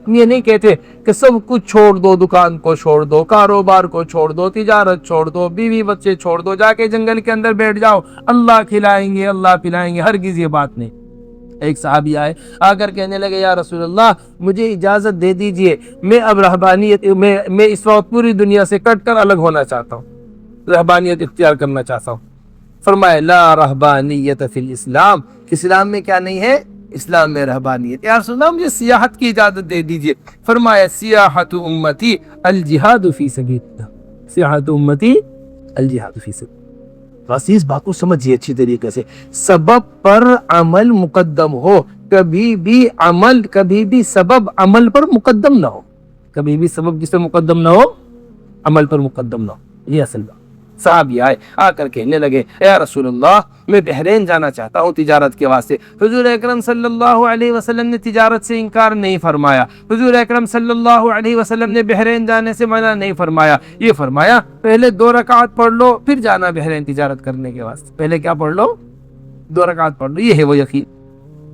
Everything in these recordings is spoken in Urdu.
یہ نہیں کہتے کہ سب کچھ چھوڑ دو، دکان کو چھوڑ دو، کاروبار کو چھوڑ دو، تجارت چھوڑ دو، بیوی بچے چھوڑ دو، جا کے جنگل کے اندر بیٹھ جاؤ، اللہ کھلائیں گے، اللہ پلائیں گے، ہرگز یہ بات نہیں۔ ایک صحابی آئے، آ کر کہنے لگے یا رسول اللہ مجھے اجازت دے دیجئے، میں اب رہبانیت میں اس وقت پوری دنیا سے کٹ کر الگ ہونا چاہتا ہوں، رہبانیت اختیار کرنا چاہتا ہوں۔ فرمایا لا رہبانیت فی الاسلام، اسلام میں کیا نہیں ہے؟ اسلام میں رہبانیت۔ یا رسول اللہ مجھے سیاحت کی اجازت دے دیجئے۔ فرمایا سیاحت امتی الجہاد فی سبیل اللہ، سیاحت امتی الجہاد فی سبیل اللہ۔ بس اس بات کو سمجھیے اچھی طریقے سے، سبب پر عمل مقدم ہو، کبھی بھی سبب عمل پر مقدم نہ ہو، کبھی بھی سبب کس پر مقدم نہ ہو؟ عمل پر مقدم نہ ہو، یہ اصل بات۔ صحابی آئے، آ کر کہنے لگے یا رسول اللہ میں بحرین جانا چاہتا ہوں تجارت کے واسطے۔ حضور اکرم صلی اللہ علیہ وسلم نے تجارت سے انکار نہیں فرمایا، حضور اکرم صلی اللہ علیہ وسلم نے بحرین جانے سے منع نہیں فرمایا، یہ فرمایا پہلے 2 رکعت پڑھ لو پھر جانا بحرین تجارت کرنے کے واسطے، پہلے کیا پڑھ لو؟ 2 رکعت پڑھ لو، یہ ہے وہ یقین۔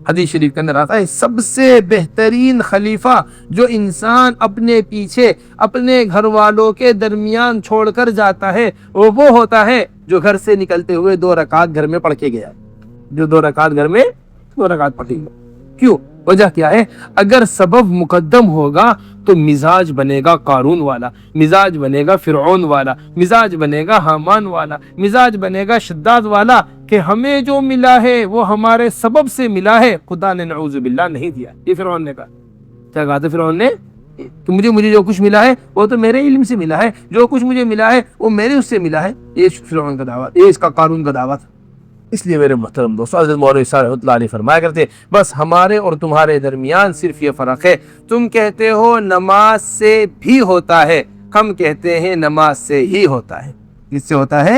حدیث شریف کے اندر آتا ہے سب سے بہترین خلیفہ جو انسان اپنے پیچھے اپنے گھر والوں کے درمیان چھوڑ کر جاتا ہے وہ ہوتا ہے جو گھر سے نکلتے ہوئے 2 رکعت گھر میں پڑھ کے گیا، جو 2 رکعت گھر میں 2 رکعت پڑھ کے گیا۔ کیوں؟ وجہ کیا ہے؟ اگر سبب مقدم ہوگا تو مزاج بنے گا قارون والا، مزاج بنے گا فرعون والا، مزاج بنے گا حامان والا، مزاج بنے گا شداد والا کہ ہمیں جو ملا ہے وہ ہمارے سبب سے ملا ہے، خدا نے نعوذ باللہ نہیں دیا۔ یہ فرعون نے کہا، کیا کہا تھا فرعون نے؟ کہ مجھے جو کچھ ملا ہے وہ تو میرے علم سے ملا ہے، جو کچھ مجھے ملا ہے وہ میرے اس سے ملا ہے۔ یہ فرعون کا دعویٰ، یہ اس کا قارون کا دعویٰ تھا۔ اس لیے میرے محترم دوستو، حضرت مولوی صالح رحمۃ اللہ علیہ فرمایا کرتے بس ہمارے اور تمہارے درمیان صرف یہ فرق ہے، تم کہتے ہو نماز سے بھی ہوتا ہے، ہم کہتے ہیں نماز سے ہی ہوتا ہے۔ کس سے ہوتا ہے؟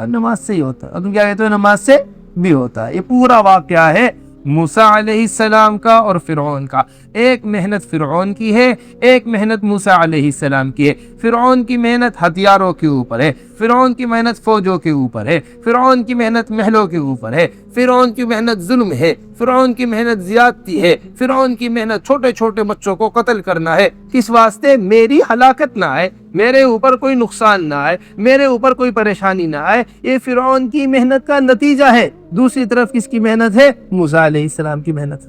نماز سے ہی ہوتا ہے۔ اور تم کیا کہتے ہو؟ نماز سے بھی ہوتا ہے۔ یہ پورا واقعہ ہے موسیٰ علیہ السلام کا اور فرعون کا۔ ایک محنت فرعون کی ہے، ایک محنت موسیٰ علیہ السلام کی ہے۔ فرعون کی محنت ہتھیاروں کے اوپر ہے، فرعون کی محنت فوجوں کے اوپر ہے، فرعون کی محنت محلوں کے اوپر ہے، فرعون کی محنت ظلم ہے، فرعون کی محنت زیادتی ہے، فرعون کی محنت چھوٹے چھوٹے بچوں کو قتل کرنا ہے۔ کس واسطے؟ میری ہلاکت نہ آئے، میرے اوپر کوئی نقصان نہ آئے، میرے اوپر کوئی پریشانی نہ آئے۔ یہ فرعون کی محنت کا نتیجہ ہے۔ دوسری طرف کس کی محنت ہے؟ موسیٰ علیہ السلام کی محنت۔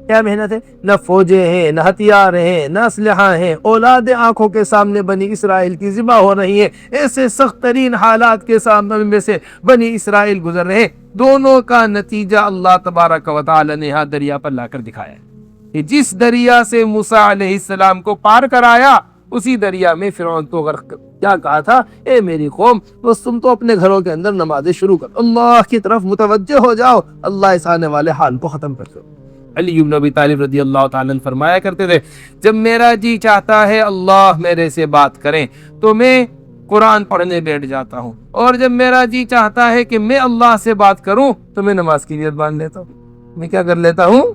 کیا محنت ہے؟ نہ فوجیں ہیں، نہ ہتھیار ہیں، نہ اسلحہ ہیں، اولاد آنکھوں کے سامنے بنی اسرائیل کی ذبح ہو رہی ہے، ایسے سخت ترین حالات کے سامنے میں سے بنی اسرائیل گزر رہے ہیں۔ دونوں کا نتیجہ اللہ تبارک و تعالی نے یہاں دریا پر لا کر دکھایا ہے کہ جس دریا سے موسیٰ علیہ السلام کو پار کرایا اسی دریا میں فرعون کو غرق کر۔ کیا کہا تھا؟ اے میری قوم بس تم تو اپنے گھروں کے اندر نمازیں شروع کر، اللہ کی طرف متوجہ ہو جاؤ، اللہ اس آنے والے حال کو ختم کر دو۔ علی بن ابی طالب رضی اللہ تعالیٰ عنہ فرمایا کرتے تھے جب میرا جی چاہتا ہے اللہ میرے سے بات کریں تو میں قرآن پڑھنے بیٹھ جاتا ہوں، اور جب میرا جی چاہتا ہے کہ میں اللہ سے بات کروں تو میں نماز کی نیت باندھ لیتا ہوں۔ میں کیا کر لیتا ہوں؟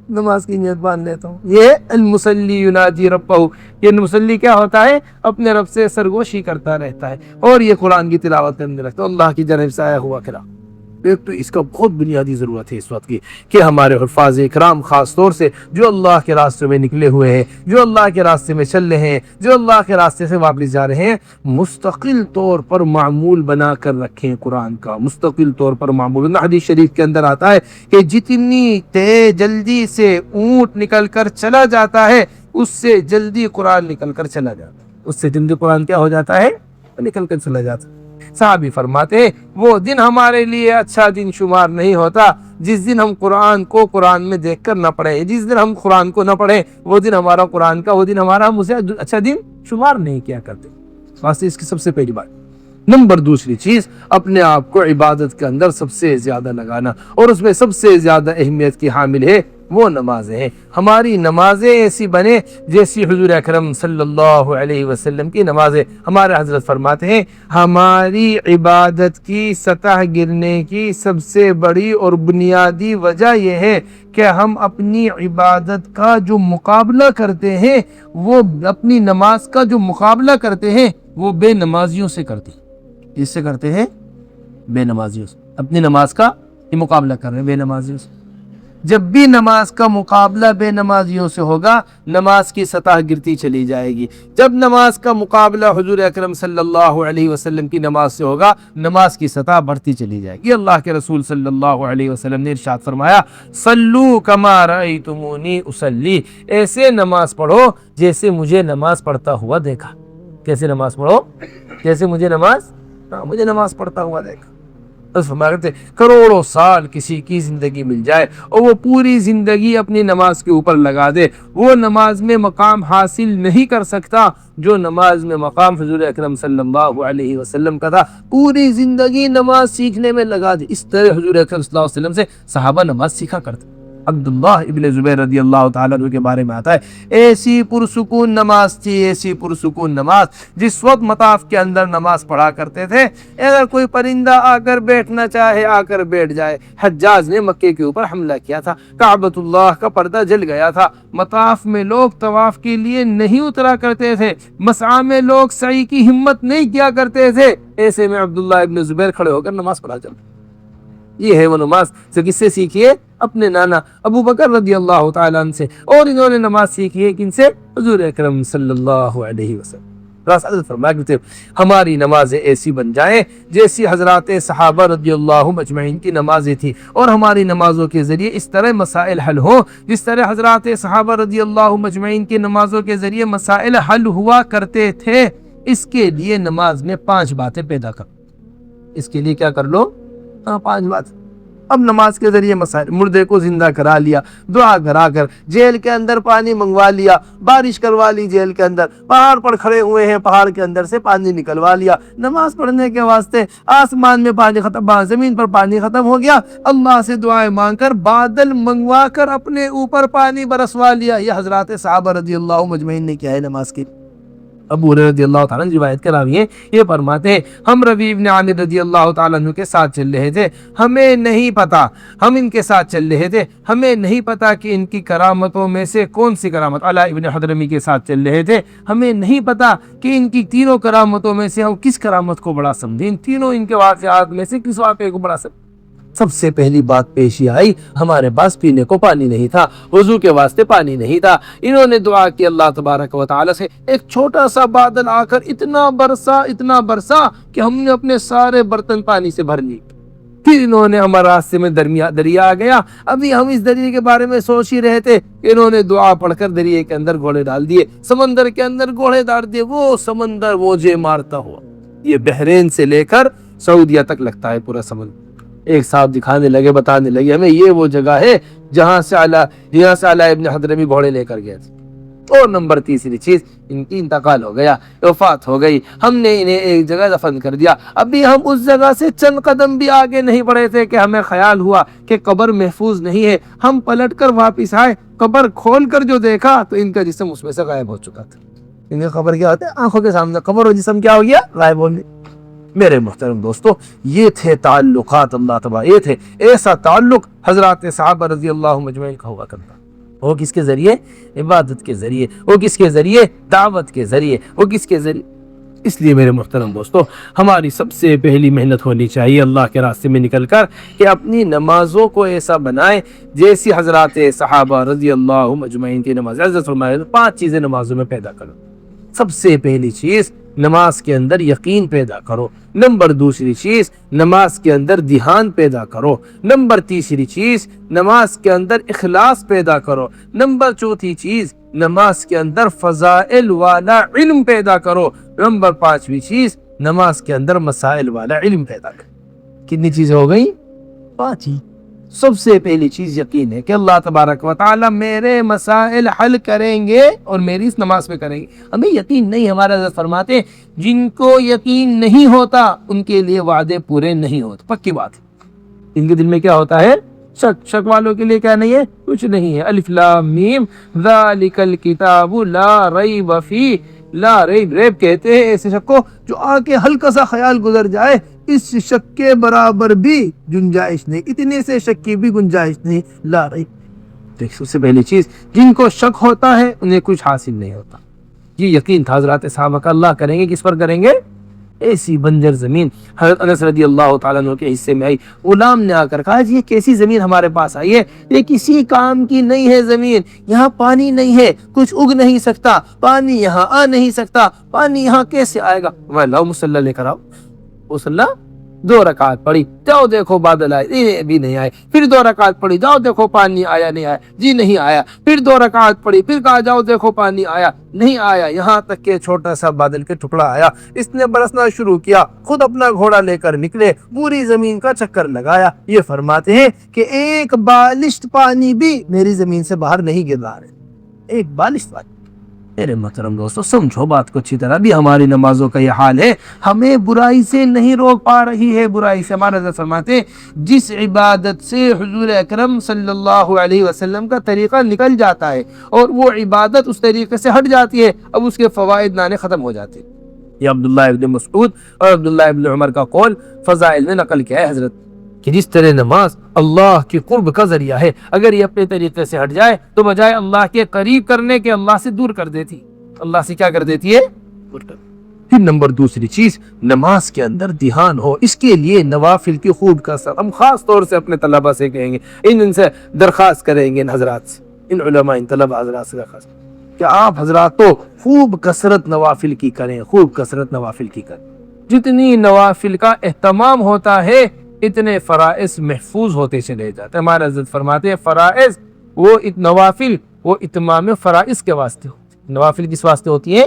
نماز کی نیت باندھ لیتا ہوں۔ یہ المصلی یناجی ربہ، یہ مصلی کیا ہوتا ہے؟ اپنے رب سے سرگوشی کرتا رہتا ہے اور یہ قرآن کی تلاوت کرنے لگتا ہے، اللہ کی جانب سے آیا ہوا کلام۔ ایک تو اس کا بہت بنیادی ضرورت ہے اس وقت کی کہ ہمارے حفاظ اکرام خاص طور سے جو اللہ کے راستے میں نکلے ہوئے ہیں، جو اللہ کے راستے میں چل رہے ہیں، جو اللہ کے راستے سے واپس جا رہے ہیں، مستقل طور پر معمول بنا کر رکھیں قرآن کا، مستقل طور پر معمول۔ حدیث شریف کے اندر آتا ہے کہ جتنی تیز جلدی سے اونٹ نکل کر چلا جاتا ہے اس سے جلدی قرآن نکل کر چلا جاتا ہے، اس سے جلدی قرآن کیا ہو جاتا ہے؟ نکل کر چلا جاتا ہے۔ صحابی فرماتے ہیں وہ دن ہمارے لیے اچھا دن شمار نہیں ہوتا جس دن ہم قرآن کو قرآن میں دیکھ کر نہ پڑھیں، جس دن ہم قرآن کو نہ پڑھیں وہ دن ہمارا قرآن کا، وہ دن ہمارا ہم اسے اچھا دن شمار نہیں کیا کرتے۔ واسطے اس کی سب سے پہلی بات۔ نمبر دوسری چیز، اپنے آپ کو عبادت کے اندر سب سے زیادہ لگانا، اور اس میں سب سے زیادہ اہمیت کی حامل ہے وہ نمازیں ہیں۔ ہماری نمازیں ایسی بنے جیسی حضور اکرم صلی اللہ علیہ وسلم کی نمازیں۔ ہمارے حضرت فرماتے ہیں ہماری عبادت کی سطح گرنے کی سب سے بڑی اور بنیادی وجہ یہ ہے کہ ہم اپنی عبادت کا جو مقابلہ کرتے ہیں، وہ اپنی نماز کا جو مقابلہ کرتے ہیں وہ بے نمازیوں سے کرتے ہیں۔ کس سے کرتے ہیں؟ بے نمازیوں سے۔ اپنی نماز کا یہ مقابلہ کر رہے ہیں بے نمازیوں سے۔ جب بھی نماز کا مقابلہ بے نمازیوں سے ہوگا نماز کی سطح گرتی چلی جائے گی. جب نماز کا مقابلہ حضور اکرم صلی اللہ علیہ وسلم کی نماز سے ہوگا نماز کی سطح بڑھتی چلی جائے گی. اللہ کے رسول صلی اللہ علیہ وسلم نے ارشاد فرمایا صلو کما رأیتمونی اصلی، ایسے نماز پڑھو جیسے مجھے نماز پڑھتا ہوا دیکھا. کیسے نماز پڑھو؟ جیسے مجھے نماز پڑھتا ہوا دیکھا. کروڑوں سال کسی کی زندگی مل جائے اور وہ پوری زندگی اپنی نماز کے اوپر لگا دے، وہ نماز میں مقام حاصل نہیں کر سکتا جو نماز میں مقام حضور اکرم صلی اللہ علیہ وسلم کا تھا. پوری زندگی نماز سیکھنے میں لگا دے. اس طرح حضور اکرم صلی اللہ علیہ وسلم سے صحابہ نماز سیکھا کرتے. عبداللہ ابن زبیر رضی اللہ تعالیٰ عنہ کے بارے میں آتا ہے ایسی پرسکون نماز تھی، ایسی پرسکون نماز جس وقت مطاف کے اندر نماز پڑھا کرتے تھے اگر کوئی پرندہ آ کر بیٹھنا چاہے آ کر بیٹھ جائے. حجاج نے مکے کے اوپر حملہ کیا تھا، کعبۃ اللہ کا پردہ جل گیا تھا، مطاف میں لوگ طواف کے لیے نہیں اترا کرتے تھے، مسعی میں لوگ سعی کی ہمت نہیں کیا کرتے تھے. ایسے میں عبداللہ ابن زبیر کھڑے ہو کر نماز پڑھا چلتے. یہ ہے وہ نماز جو کس سے سیکھی ہے؟ اپنے نانا ابو بکر رضی اللہ تعالیٰ عنہ سے. اور انہوں نے نماز سیکھی ہے کن سے؟ حضور اکرم صلی اللہ علیہ وسلم. فرمایا ہماری نمازیں ایسی بن جائیں جیسی حضرات صحابہ رضی اللہ مجمعین کی نمازیں تھی، اور ہماری نمازوں کے ذریعے اس طرح مسائل حل ہوں جس طرح حضرات صحابہ رضی اللہ مجمعین کی نمازوں کے ذریعے مسائل حل ہوا کرتے تھے. اس کے لیے نماز میں 5 باتیں پیدا کرو. اس کے لیے کیا کر لو؟ 5 بات. اب نماز کے ذریعے مسائل، مردے کو زندہ کرا لیا، دعا کرا کر، جیل کے اندر پانی منگوا لیا، بارش کروا لی جیل کے اندر، پہاڑ پر کھڑے ہوئے ہیں پہاڑ کے اندر سے پانی نکلوا لیا. نماز پڑھنے کے واسطے آسمان میں پانی ختم، زمین پر پانی ختم ہو گیا، اللہ سے دعائیں مانگ کر بادل منگوا کر اپنے اوپر پانی برسوا لیا. یہ حضرات صحابہ رضی اللہ مجمعین نے کیا ہے نماز کی. ابو ہریرہ رضی اللہ تعالیٰ عنہ روایت کے راوی ہیں، یہ فرماتے ہیں ہم ربیع بن عامر رضی اللہ تعالیٰ عنہ کے ساتھ چل رہے تھے، ہمیں نہیں پتا، ہم ان کے ساتھ چل رہے تھے، ہمیں نہیں پتا کہ ان کی کرامتوں میں سے کون سی کرامت. علاء ابن حضرمی کے ساتھ چل رہے تھے، ہمیں نہیں پتا کہ ان کی تینوں کرامتوں میں سے ہم کس کرامت کو بڑا سمجھیں، ان تینوں ان کے واقعات میں سے کس واقعے کو بڑا سمجھیں. سب سے پہلی بات پیشی آئی، ہمارے پاس پینے کو پانی نہیں تھا، وضو کے واسطے پانی نہیں تھا. انہوں نے دعا کی اللہ تبارک و تعالی سے، ایک چھوٹا سا بادل آ کر اتنا برسا کہ ہم نے اپنے سارے برتن پانی سے بھر لی. پھر انہوں نے ہمارے راستے میں دریا آ گیا، ابھی ہم اس دریا کے بارے میں سوچ ہی رہے تھے کہ انہوں نے دعا پڑھ کر دریا کے اندر گھوڑے ڈال دیے، سمندر کے اندر گھوڑے ڈال دیے. وہ سمندر موجیں مارتا ہوا، یہ بحرین سے لے کر سعودیہ تک لگتا ہے پورا سمندر. ایک صاحب دکھانے لگے، بتانے لگے ہمیں یہ وہ جگہ ہے جہاں سے علاء ابن حضرمی گھوڑے لے کر گئے تھے. اور نمبر تیسری چیز، ان کی انتقال ہو گیا، وفات ہو گئی، ہم نے انہیں ایک جگہ دفن کر دیا. ابھی ہم اس جگہ سے چند قدم بھی آگے نہیں بڑھے تھے کہ ہمیں خیال ہوا کہ قبر محفوظ نہیں ہے. ہم پلٹ کر واپس آئے، قبر کھول کر جو دیکھا تو ان کا جسم اس میں سے غائب ہو چکا تھا. ان کی قبر کیا ہوتا ہے؟ آنکھوں کے سامنے قبر، اور جسم کیا ہو گیا؟ غائب ہو گیا. میرے محترم دوستو، یہ تھے تعلقات اللہ تبارک، یہ تھے ایسا تعلق حضرات صحابہ رضی اللہ مجمعین کا ہوا کرتا. وہ کس کے ذریعے؟ عبادت کے ذریعے. وہ کس کے ذریعے؟ دعوت کے ذریعے. وہ کس کے ذریعے؟ اس لیے میرے محترم دوستو، ہماری سب سے پہلی محنت ہونی چاہیے اللہ کے راستے میں نکل کر کہ اپنی نمازوں کو ایسا بنائیں جیسی حضرات صحابہ رضی اللہ مجمعین کی نماز. عزت فرمائے 5 چیزیں نمازوں میں پیدا کرو. سب سے پہلی چیز، نماز کے اندر یقین پیدا کرو. نمبر دوسری چیز، نماز کے اندر دھیان پیدا کرو. نمبر تیسری چیز، نماز کے اندر اخلاص پیدا کرو. نمبر چوتھی چیز، نماز کے اندر فضائل والا علم پیدا کرو. نمبر 5ویں چیز، نماز کے اندر مسائل والا علم پیدا کرو. کتنی چیزیں ہو گئی؟ 5 ہی. سب سے پہلی چیز یقین ہے کہ اللہ تبارک و تعالی میرے مسائل حل کریں گے اور میری اس نماز پہ کریں گے. ہمیں یقین نہیں، ہمارا حضرت فرماتے ہیں جن کو یقین نہیں ہوتا ان کے لیے وعدے پورے نہیں ہوتے. پکی بات ہے. ان کے دل میں کیا ہوتا ہے؟ شک والوں کے لیے کیا نہیں ہے؟ کچھ نہیں ہے. الف لام میم ذالک الکتاب لا ریب فیہ. لا ریب کہتے ہیں ایسے شک کو جو آ کے ہلکا سا خیال گزر جائے، اس شک کے برابر بھی گنجائش نہیں، اتنے سے شک کی بھی گنجائش نہیں. لا ریب. سب سے پہلی چیز، جن کو شک ہوتا ہے انہیں کچھ حاصل نہیں ہوتا. یہ یقین تھا حضرات صحابہ کا. اللہ کریں گے کس پر کریں گے؟ ایسی بنجر زمین حضرت انس رضی اللہ تعالیٰ عنہ کے حصے میں آئی. غلام نے آ کر کہا جی یہ کیسی زمین ہمارے پاس آئی ہے, یہ کسی کام کی نہیں ہے زمین, یہاں پانی نہیں ہے, کچھ اگ نہیں سکتا, پانی یہاں آ نہیں سکتا, پانی یہاں کیسے آئے گا؟ میں لاؤ مصلی لے کر آؤ. مصلی 2 رکعت پڑھی, جاؤ دیکھو بادل آئے, بھی نہیں آئے. پھر 2 رکعت پڑھی, جاؤ دیکھو پانی آیا, نہیں آیا, جی نہیں آیا. پھر 2 رکعت پڑھی, پھر کہا جاؤ دیکھو پانی آیا, نہیں آیا. یہاں تک کہ چھوٹا سا بادل کے ٹکڑا آیا, اس نے برسنا شروع کیا, خود اپنا گھوڑا لے کر نکلے, پوری زمین کا چکر لگایا. یہ فرماتے ہیں کہ ایک بالشت پانی بھی میری زمین سے باہر نہیں گر رہا ہے, ایک بالشت پانی. میرے محترم دوستو سمجھو بات کو اچھی طرح, بھی ہماری نمازوں کا یہ حال ہے, ہمیں برائی سے نہیں روک پا رہی ہے. برائی سے ہمارا حضرت فرماتے جس عبادت سے حضور اکرم صلی اللہ علیہ وسلم کا طریقہ نکل جاتا ہے اور وہ عبادت اس طریقے سے ہٹ جاتی ہے, اب اس کے فوائد نانے ختم ہو جاتے ہیں. یہ عبداللہ ابن مسعود اور عبداللہ ابن عمر کا قول فضائل میں نقل کیا ہے حضرت, کہ جس طرح نماز اللہ کی قرب کا ذریعہ ہے, اگر یہ اپنے طریقے سے ہٹ جائے تو بجائے اللہ کے قریب کرنے کے اللہ سے دور کر دیتی, اللہ سے کیا کر دیتی ہے؟ دور کر. پھر نمبر دوسری چیز, نماز کے اندر دھیان ہو. اس کے لیے نوافل کی خوب کثرت, ہم خاص طور سے اپنے طلبہ سے کہیں گے, ان سے درخواست کریں گے, ان حضرات سے, ان علماء, ان طلبہ حضرات سے درخواست کہ آپ حضرات تو خوب کثرت نوافل کی کریں, خوب کثرت نوافل کی کریں. جتنی نوافل کا اہتمام ہوتا ہے اتنے فرائض محفوظ ہوتے چلے جاتے ہیں. ہمارے حضرت فرماتے ہیں فرائض وہ نوافل وہ اتمام فرائض کے واسطے ہوتی ہیں. نوافل کس واسطے ہوتی ہیں؟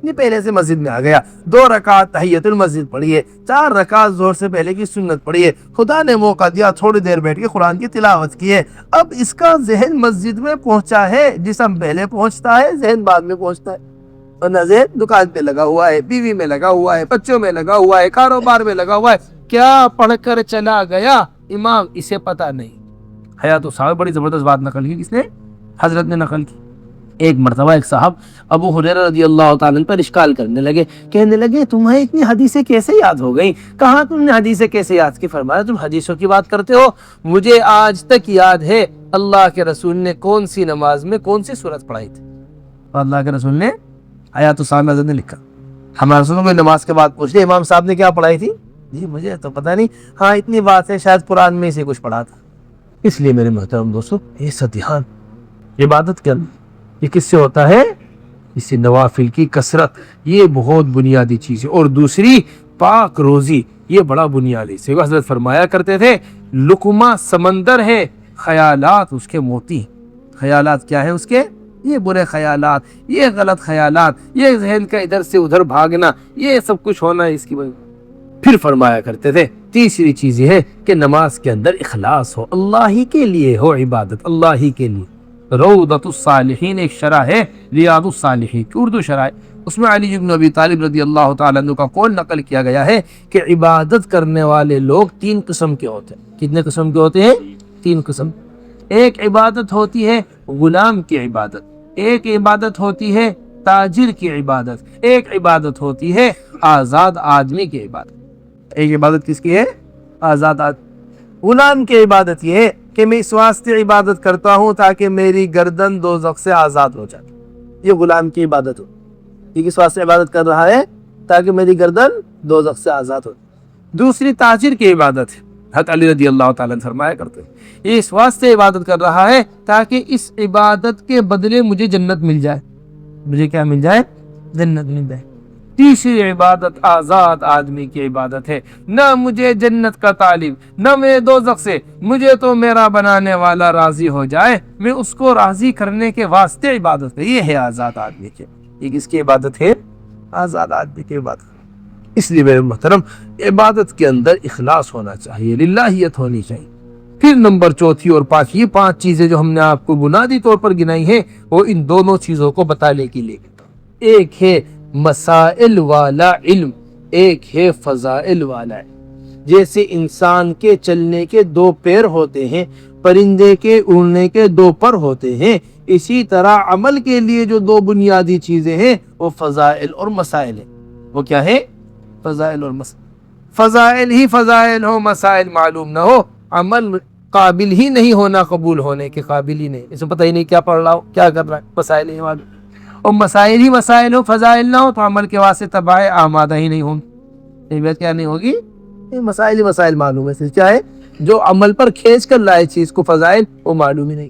یہ پہلے سے مسجد میں آ گیا, 2 رکعت تحیت المسجد پڑھیے, 4 رکعت ظہر سے پہلے کی سنت پڑھیے, خدا نے موقع دیا تھوڑی دیر بیٹھ کے قرآن کی تلاوت کی ہے, اب اس کا ذہن مسجد میں پہنچا ہے, جسم پہلے پہنچتا ہے ذہن بعد میں پہنچتا ہے. ورنہ ذہن دکان پہ لگا ہوا ہے, بیوی میں لگا ہوا ہے, بچوں میں لگا ہوا ہے, کاروبار میں لگا ہوا ہے, کیا پڑھ کر چلا گیا امام اسے پتہ نہیں. حیات الصحابہ بڑی زبردست بات نقل کی, کس نے؟ حضرت نے نقل کی. ایک مرتبہ ایک صاحب ابو ہریرہ رضی اللہ تعالیٰ عنہ پر اشکال کرنے لگے, کہنے لگے تمہیں اتنی حدیثیں کیسے یاد ہو گئی, کہاں تم نے حدیثیں کیسے یاد کی؟ فرمایا تم حدیثوں کی بات کرتے ہو, مجھے آج تک یاد ہے اللہ کے رسول نے کون سی نماز میں کون سی سورت پڑھائی تھی. اللہ کے رسول نے حیات الصحابہ حضرت نے لکھا, ہمارے رسول کو نماز کے بعد پوچھ لیا امام صاحب نے کیا پڑھائی تھی, جی مجھے تو پتہ نہیں, ہاں اتنی بات ہے شاید قرآن میں سے کچھ پڑھا تھا. اس لیے میرے محترم دوستو یہ دھیان عبادت کے اندر یہ کس سے ہوتا ہے؟ اس سے نوافل کی کثرت, یہ بہت بنیادی چیز ہے. اور دوسری پاک روزی, یہ بڑا بنیادی سے حضرت فرمایا کرتے تھے لقمہ سمندر ہے, خیالات اس کے موتی. خیالات کیا ہے اس کے؟ یہ برے خیالات, یہ غلط خیالات, یہ ذہن کا ادھر سے ادھر بھاگنا, یہ سب کچھ ہونا ہے اس کی وجہ. پھر فرمایا کرتے تھے تیسری چیز یہ ہے کہ نماز کے اندر اخلاص ہو, اللہ ہی کے لیے ہو عبادت, اللہ ہی کے لیے. روضۃ الصالحین ایک شرح ہے ریاض الصالحین کی اردو شرح, اس میں علی بن ابی طالب رضی اللہ تعالیٰ عنہ کا قول نقل کیا گیا ہے کہ عبادت کرنے والے لوگ 3 قسم کے ہوتے ہیں. کتنے قسم کے ہوتے ہیں؟ 3 قسم. ایک عبادت ہوتی ہے غلام کی عبادت, ایک عبادت ہوتی ہے تاجر کی عبادت, ایک عبادت ہوتی ہے آزاد آدمی کی عبادت. ایک عبادت کس کی ہے؟ آزاد آدمی. غلام کی عبادت یہ ہے کہ میں اس واسطے عبادت کرتا ہوں تاکہ میری گردن دوزخ سے آزاد ہو جائے, یہ غلام کی عبادت ہو. یہ کس واسطے عبادت کر رہا ہے؟ تاکہ میری گردن دوزخ سے آزاد ہو. دوسری تاجر کی عبادت ہے, حضرت علی رضی اللہ تعالیٰ عنہ فرمایا کرتے ہیں یہ اس واسطے عبادت کر رہا ہے تاکہ اس عبادت کے بدلے مجھے جنت مل جائے. مجھے کیا مل جائے؟ جنت مل جائے. تیسری عبادت آزاد آدمی کی عبادت ہے, نہ مجھے جنت کا طالب نہ میں دوزخ سے, مجھے تو میرا بنانے والا راضی ہو جائے, میں اس کو راضی کرنے کے واسطے عبادت ہے. یہ ہے آزاد آدمی کی. یہ کس کی عبادت ہے؟ آزاد آدمی کی عبادت. اس لیے میرے محترم عبادت کے اندر اخلاص ہونا چاہیے, للہیت ہونی چاہیے. پھر نمبر چوتھی اور 5, یہ 5 چیزیں جو ہم نے آپ کو بنیادی طور پر گنائی ہیں وہ ان دونوں چیزوں کو بتانے کے لیے. ایک ہے مسائل والا علم, ایک ہے فضائل والا. جیسے انسان کے چلنے کے 2 پیر ہوتے ہیں, پرندے کے اڑنے کے 2 پر ہوتے ہیں, اسی طرح عمل کے لیے جو 2 بنیادی چیزیں ہیں وہ فضائل اور مسائل ہیں. وہ کیا ہے؟ فضائل اور مسائل. فضائل ہی فضائل ہو, مسائل معلوم نہ ہو, عمل قابل ہی نہیں ہونا, قبول ہونے کے قابل ہی نہیں, اسے پتہ ہی نہیں کیا پڑھ رہا ہو, کیا کر رہا ہے. مسائل ہی معلوم, اور مسائل ہی مسائل ہو, فضائل نہ ہو تو عمل کے واسطے تباہ آمادہ ہی نہیں ہوں. تربیت کیا نہیں ہوگی؟ یہ مسائل ہی مسائل معلوم ہے، کیا ہے جو عمل پر کھینچ کر لائے چیز کو فضائل وہ معلوم ہی نہیں.